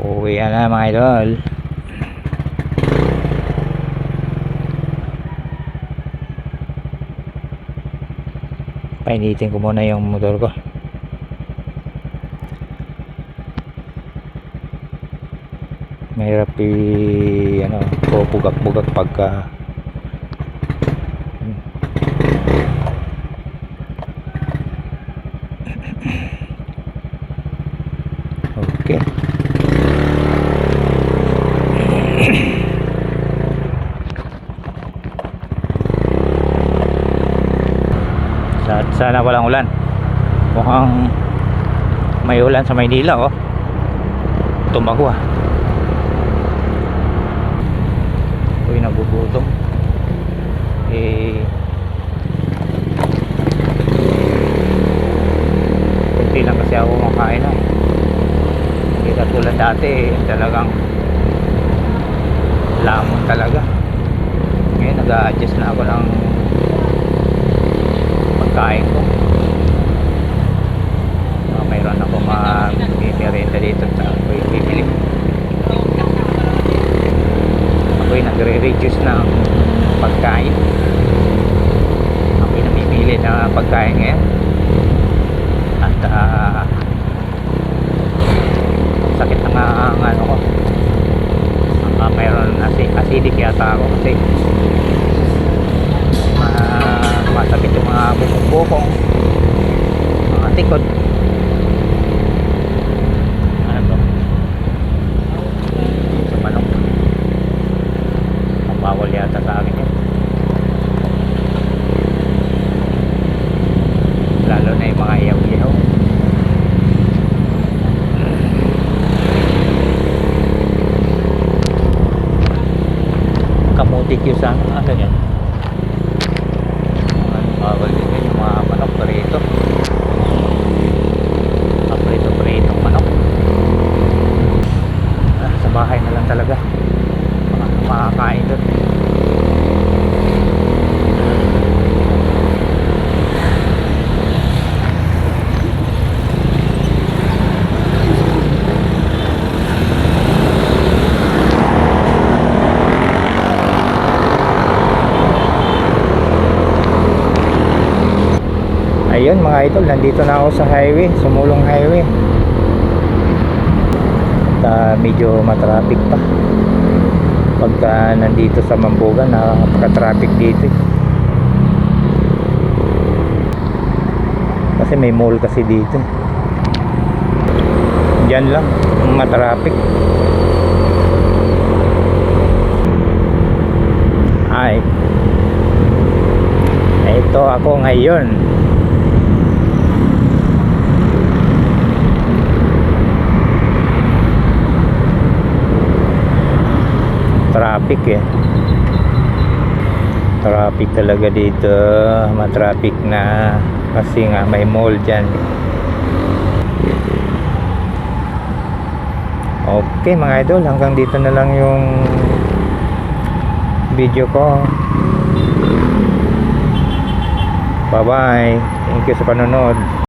Uwi na mga idol. Painitin ko muna yung motor ko. Mahirap bugak-bugak pagka okay. Sana walang ulan. Mukhang may ulan sa Maynila, oh. Tumago ah. Uy, nagugutom. Kunti lang kasi ako makain na. Hindi katulad dati, talagang lamon talaga. Ngayon nag-a-adjust na ako ng pagkain ko. Mayroon ako mag-merenda dito sa ako'y bibili. Ako'y nagre-reduce ng pagkain. Ako'y namimili na pagkain ngayon. At sakit na nga ang ano ko. Mayroon acidic yata ako kasi masakit yung mga bukong-bukong, mga tikod. Ano to? Sa manok. Bawal yata sa akin yun. Lalo na yung mga iyaw-iyaw. Kamutik yung sa ano yan. Bawal din yun yung mga manok prito. Prito manok. Sa bahay na lang talaga makakain doon. Ayun mga idol, nandito na ako sa highway, Sumulong Highway. At medyo matraffic pa. Pagka nandito sa Mambugan, napaka-traffic dito. Kasi may mall kasi dito. Diyan lang, matraffic. Ay. Ito ako ngayon. Traffic traffic talaga dito, matraffic na kasi nga may mall dyan. Okay mga idol, hanggang dito na lang yung video ko. Bye bye, thank you sa panonood.